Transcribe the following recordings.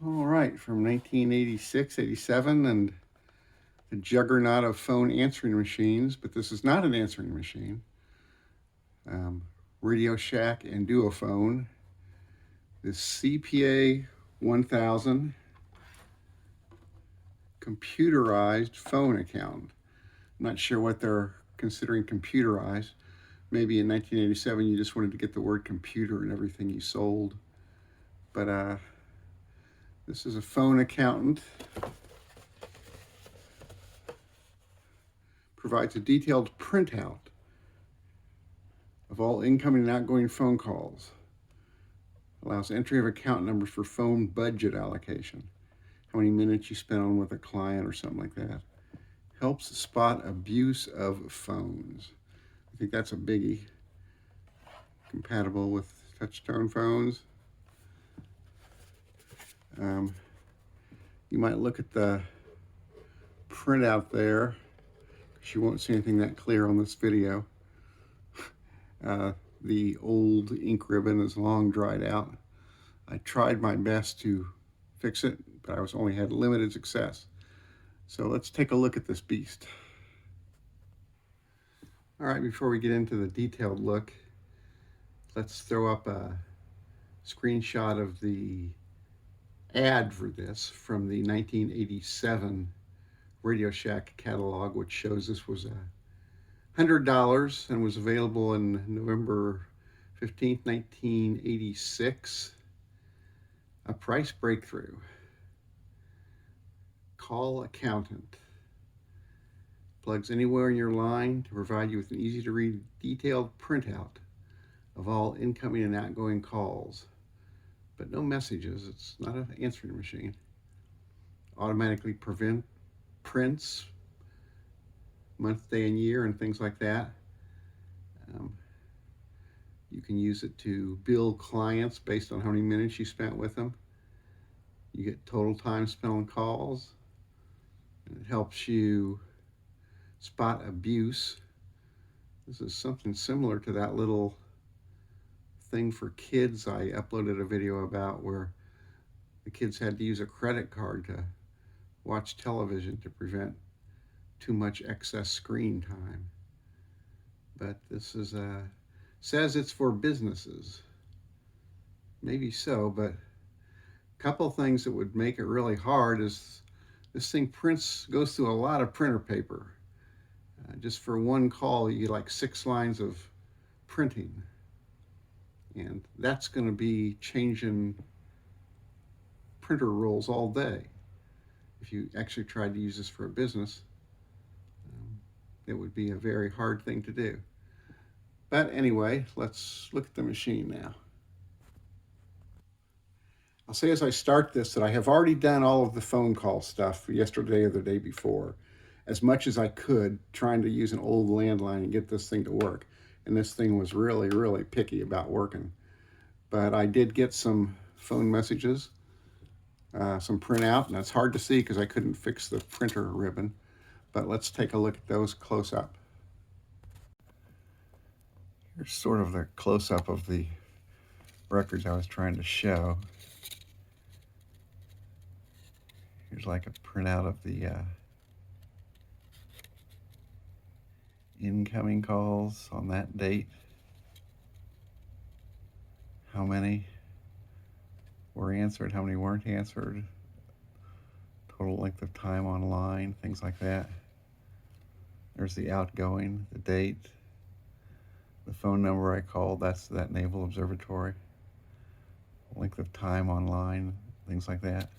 All right, from 1986, 87, and the juggernaut of phone answering machines, but this is not an answering machine. Radio Shack and DuoFone, this CPA-1000 computerized phone account. I'm not sure what they're considering computerized. Maybe in 1987 you just wanted to get the word computer in everything you sold. But this is a phone accountant. Provides a detailed printout of all incoming and outgoing phone calls. Allows entry of account numbers for phone budget allocation. How many minutes you spent on with a client or something like that. Helps spot abuse of phones. I think that's a biggie. Compatible with touch-tone phones. You might look at the printout there, because you won't see anything that clear on this video. The old ink ribbon is long dried out. I tried my best to fix it, but I only had limited success. So let's take a look at this beast. All right, before we get into the detailed look, let's throw up a screenshot of the ad for this from the 1987 Radio Shack catalog, which shows this was $100 and was available in November 15th, 1986. A price breakthrough. Call accountant. Plugs anywhere in your line to provide you with an easy to read detailed printout of all incoming and outgoing calls. But no messages. It's not an answering machine. Automatically prints month, day, and year, and things like that. You can use it to bill clients based on how many minutes you spent with them. You get total time spent on calls. And it helps you spot abuse. This is something similar to that little thing for kids I uploaded a video about, where the kids had to use a credit card to watch television to prevent too much excess screen time. But this is says it's for businesses. Maybe so, but a couple things that would make it really hard is this thing goes through a lot of printer paper. Just for one call, you get like 6 lines of printing. And that's going to be changing printer rolls all day. If you actually tried to use this for a business, it would be a very hard thing to do. But anyway, let's look at the machine now. I'll say as I start this that I have already done all of the phone call stuff yesterday or the day before, as much as I could, trying to use an old landline and get this thing to work. And this thing was really, really picky about working. But I did get some phone messages, some printout, and that's hard to see because I couldn't fix the printer ribbon. But let's take a look at those close up. Here's sort of the close-up of the records I was trying to show. Here's like a printout of the incoming calls on that date. How many were answered, how many weren't answered, total length of time online, things like that. There's the outgoing, the date, the phone number I called, that's that Naval Observatory, length of time online, things like that.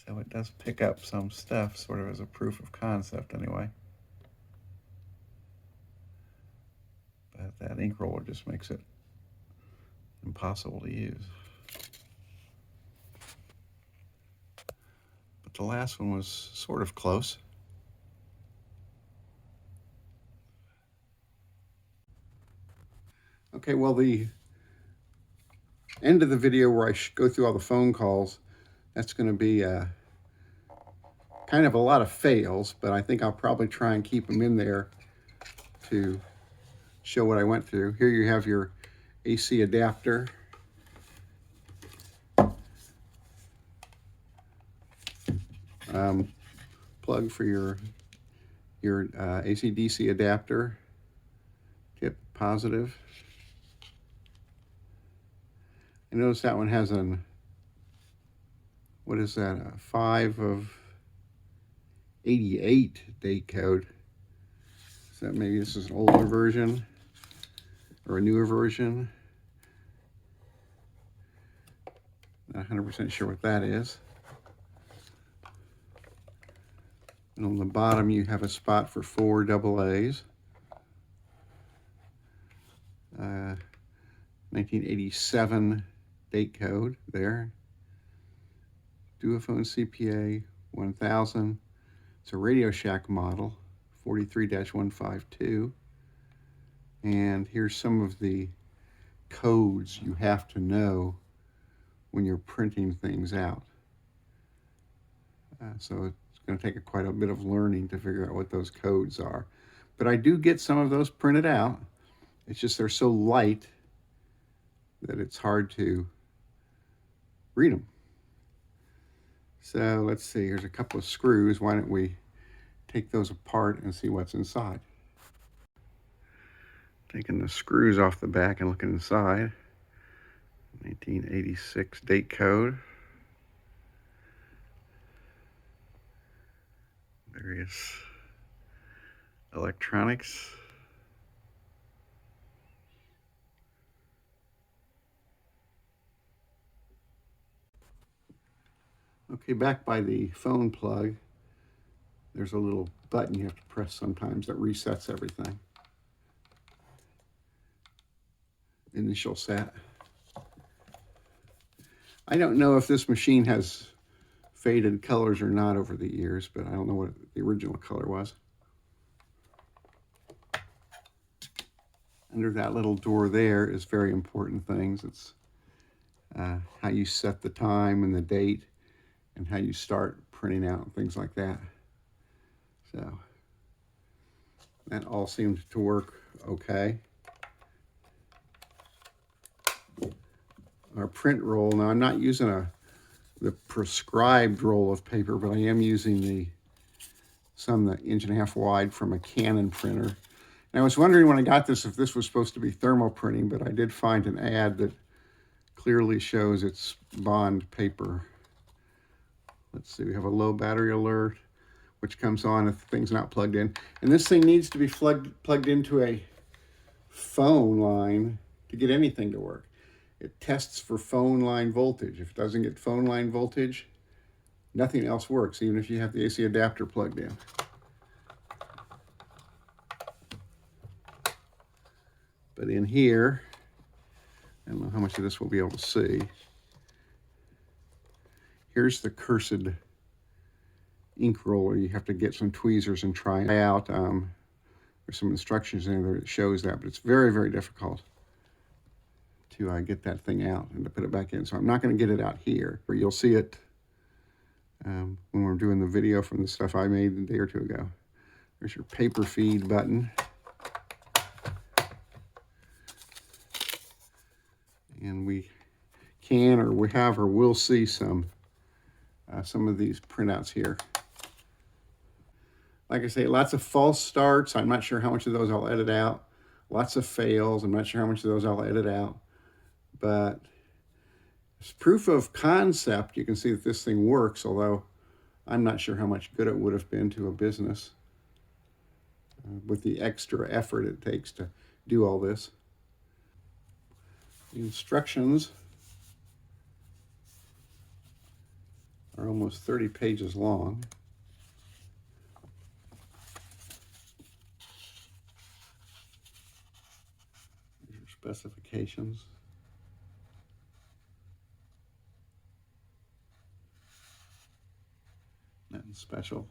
So it does pick up some stuff, sort of as a proof of concept anyway. But that ink roller just makes it impossible to use. But the last one was sort of close. Okay, well, the end of the video where I go through all the phone calls, that's going to be kind of a lot of fails, but I think I'll probably try and keep them in there to show what I went through. Here you have your AC adapter. plug for your AC/DC adapter, tip positive. I notice that one has what is that, a 5 of 88 date code. So maybe this is an older version or a newer version. Not 100% sure what that is. And on the bottom you have a spot for 4 AA's. 1987 date code there. DuoFone CPA-1000. It's a Radio Shack model, 43-152. And here's some of the codes you have to know when you're printing things out. So it's going to take quite a bit of learning to figure out what those codes are. But I do get some of those printed out. It's just they're so light that it's hard to read them. So let's see, here's a couple of screws. Why don't we take those apart and see what's inside? Taking the screws off the back and looking inside. 1986 date code. Various electronics. Okay, back by the phone plug, there's a little button you have to press sometimes that resets everything. Initial set. I don't know if this machine has faded colors or not over the years, but I don't know what the original color was. Under that little door there is very important things. It's how you set the time and the date and how you start printing out and things like that. So that all seemed to work okay. Our print roll, now I'm not using the prescribed roll of paper, but I am using some 1.5 inch wide from a Canon printer. And I was wondering when I got this if this was supposed to be thermal printing, but I did find an ad that clearly shows it's bond paper. Let's see, we have a low battery alert, which comes on if the thing's not plugged in. And this thing needs to be plugged into a phone line to get anything to work. It tests for phone line voltage. If it doesn't get phone line voltage, nothing else works, even if you have the AC adapter plugged in. But in here, I don't know how much of this we'll be able to see. Here's the cursed ink roller. You have to get some tweezers and try it out. There's some instructions in there that shows that, but it's very, very difficult to get that thing out and to put it back in. So I'm not going to get it out here, but you'll see it when we're doing the video from the stuff I made a day or two ago. There's your paper feed button. And we can, or we have, or will see some of these printouts here. Like I say, lots of false starts. I'm not sure how much of those I'll edit out. Lots of fails. I'm not sure how much of those I'll edit out. But as proof of concept, you can see that this thing works, although I'm not sure how much good it would have been to a business with the extra effort it takes to do all this. The instructions are almost 30 pages long. These are specifications. Nothing special.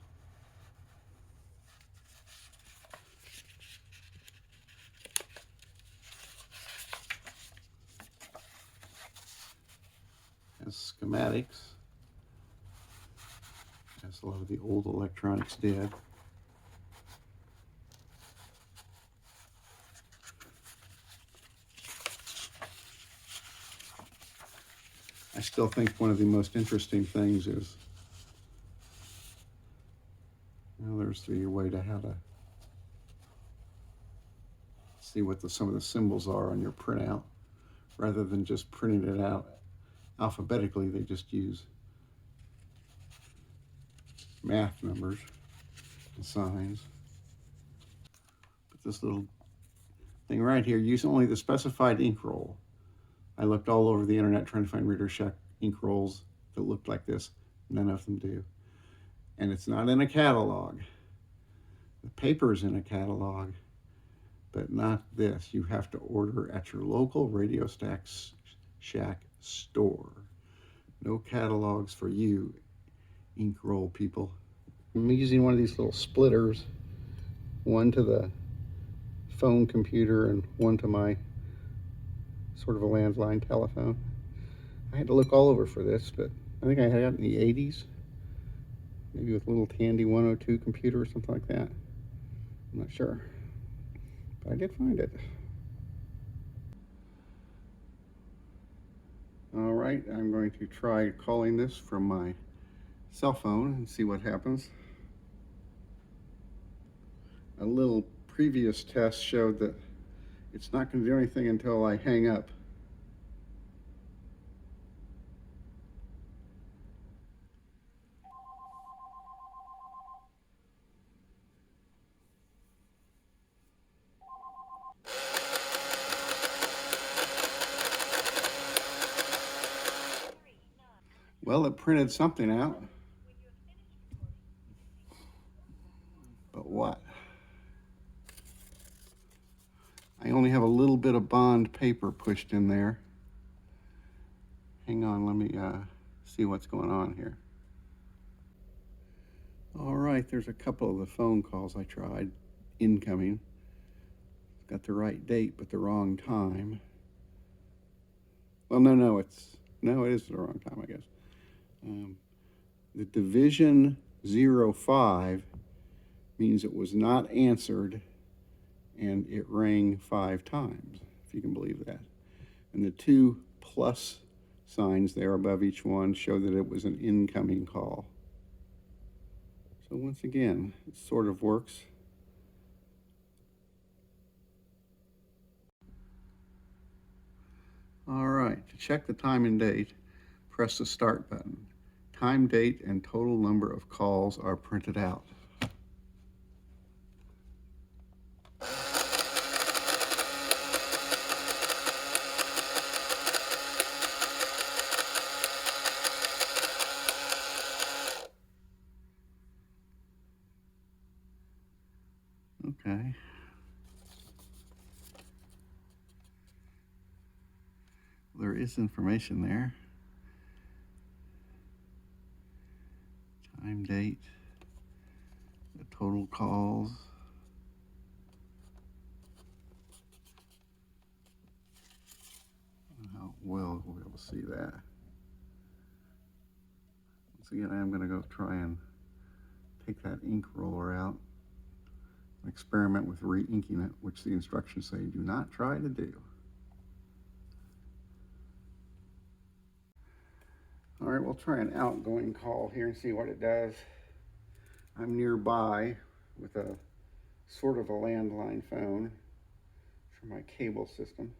Has schematics, as a lot of the old electronics did. I still think one of the most interesting things is there's the way to how to see what some of the symbols are on your printout. Rather than just printing it out alphabetically, they just use math numbers and signs. But this little thing right here, use only the specified ink roll. I looked all over the internet trying to find Reader Shack ink rolls that looked like this. None of them do. And it's not in a catalog. The paper's in a catalog, but not this. You have to order at your local Radio Shack store. No catalogs for you, ink roll people. I'm using one of these little splitters, one to the phone computer and one to my sort of a landline telephone. I had to look all over for this, but I think I had it in the 80s, maybe with a little Tandy 102 computer or something like that. I'm not sure, but I did find it. All right, I'm going to try calling this from my cell phone and see what happens. A little previous test showed that it's not going to do anything until I hang up. Well, it printed something out, but what? I only have a little bit of bond paper pushed in there. Hang on, let me see what's going on here. All right, there's a couple of the phone calls I tried, incoming. It's got the right date, but the wrong time. Well, no, it is the wrong time, I guess. The division 05 means it was not answered, and it rang 5 times, if you can believe that. And the 2 plus signs there above each one show that it was an incoming call. So once again, it sort of works. All right, to check the time and date, press the start button. Time, date, and total number of calls are printed out. Okay. There is information there. Time, date, the total calls. How well we'll be able to see that. Once again, I am going to go try and take that ink roller out and experiment with re-inking it, which the instructions say do not try to do. All right, we'll try an outgoing call here and see what it does. I'm nearby with a sort of a landline phone for my cable system.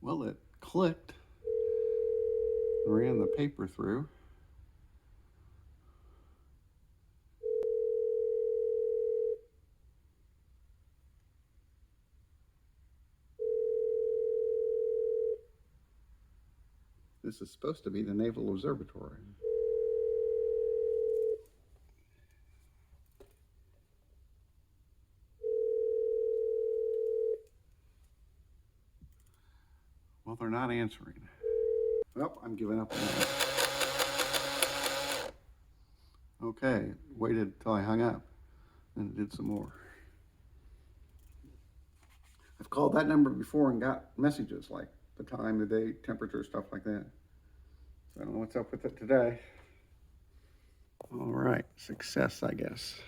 Well, it clicked, ran the paper through. This is supposed to be the Naval Observatory. Well, they're not answering. Well, I'm giving up on that. Okay, waited till I hung up, and it did some more. I've called that number before and got messages like the time, the date, temperature, stuff like that. So I don't know what's up with it today. All right, success, I guess.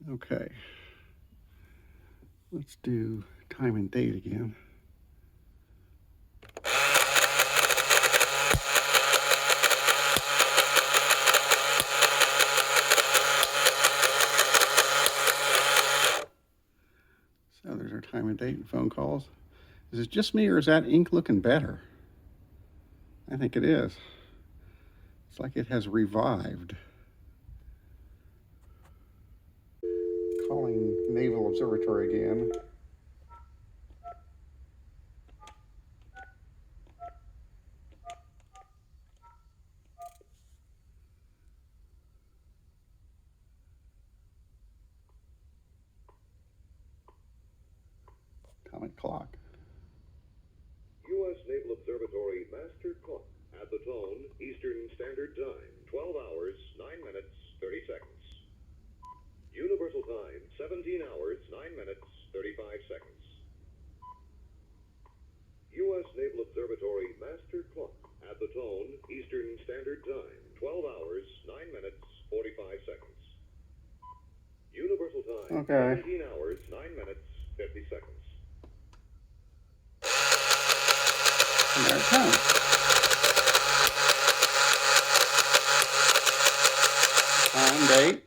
Okay, let's do time and date again. So there's our time and date and phone calls. Is it just me or is that ink looking better? I think it is. It's like it has revived. Calling Naval Observatory again. Atomic clock. U.S. Naval Observatory Master Clock at the tone, Eastern Standard Time, 12 hours, 9 minutes, 30 seconds. Universal Time, 17 hours, 9 minutes, 35 seconds. U.S. Naval Observatory Master Clock at the tone, Eastern Standard Time, 12 hours, 9 minutes, 45 seconds. Universal Time, Okay. 17 hours, 9 minutes, 50 seconds. And there it comes. Time, date.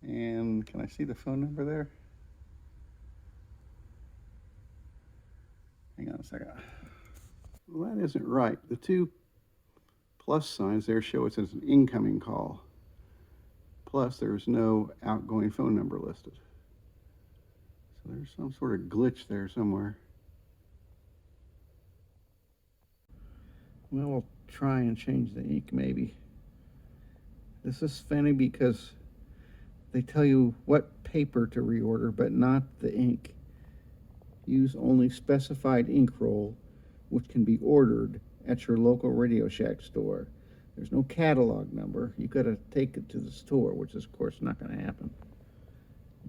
And can I see the phone number there? Hang on a second. Well, that isn't right. The two plus signs there show it as an incoming call. Plus, there's no outgoing phone number listed. So there's some sort of glitch there somewhere. Well, we'll try and change the ink maybe. This is funny because they tell you what paper to reorder, but not the ink. Use only specified ink roll, which can be ordered at your local Radio Shack store. There's no catalog number. You gotta take it to the store, which is, of course, not gonna happen.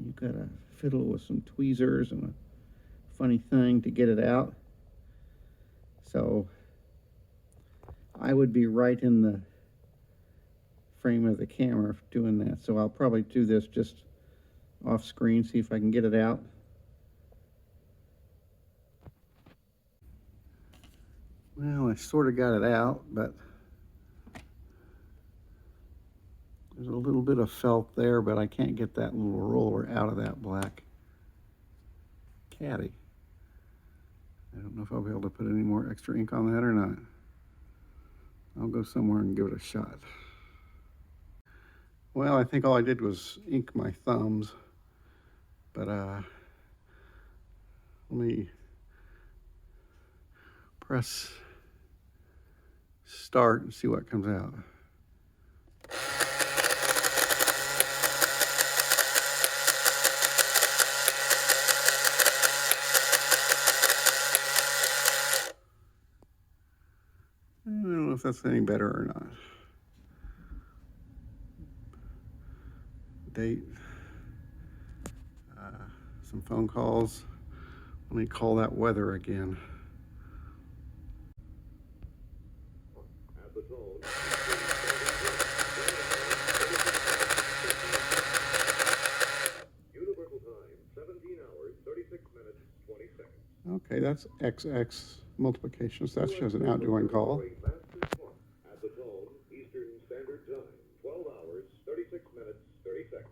You gotta fiddle with some tweezers and a funny thing to get it out. So I would be right in the frame of the camera doing that. So I'll probably do this just off screen, see if I can get it out. Well, I sort of got it out, but there's a little bit of felt there, but I can't get that little roller out of that black caddy. I don't know if I'll be able to put any more extra ink on that or not. I'll go somewhere and give it a shot. Well, I think all I did was ink my thumbs, but let me press start and see what comes out. I don't know if that's any better or not. Date, some phone calls. Let me call that weather again. At the tone, Universal Time, 17 hours, 36 minutes, 20 seconds. Okay, that's XX multiplication, so that shows an outgoing call. At the tone, Eastern Standard Time, 12 hours, 36 minutes, 30 seconds.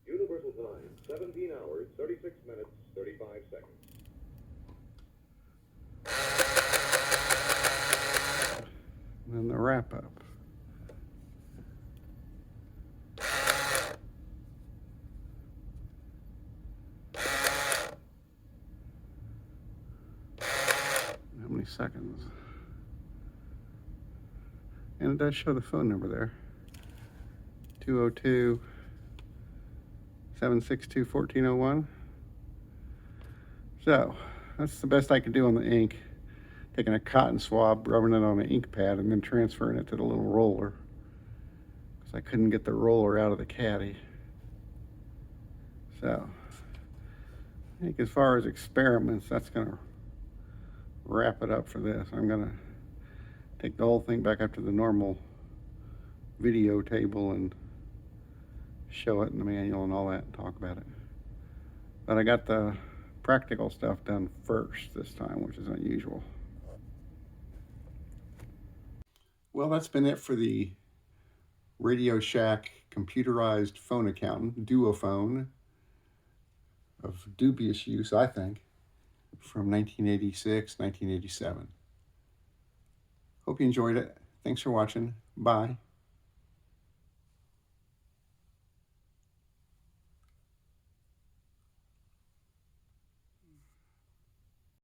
Universal Time, 17 hours, 36 minutes, 35 seconds. And then the wrap up. How many seconds? And it does show the phone number there. 202-762-1401. So that's the best I can do on the ink. Taking a cotton swab, rubbing it on an ink pad, and then transferring it to the little roller, because I couldn't get the roller out of the caddy. So I think as far as experiments, that's going to wrap it up for this. I'm going to take the whole thing back up to the normal video table and show it in the manual and all that and talk about it. But I got the practical stuff done first this time, which is unusual. Well, that's been it for the Radio Shack computerized phone accountant, DuoFone, of dubious use, I think, from 1986, 1987. Hope you enjoyed it. Thanks for watching. Bye.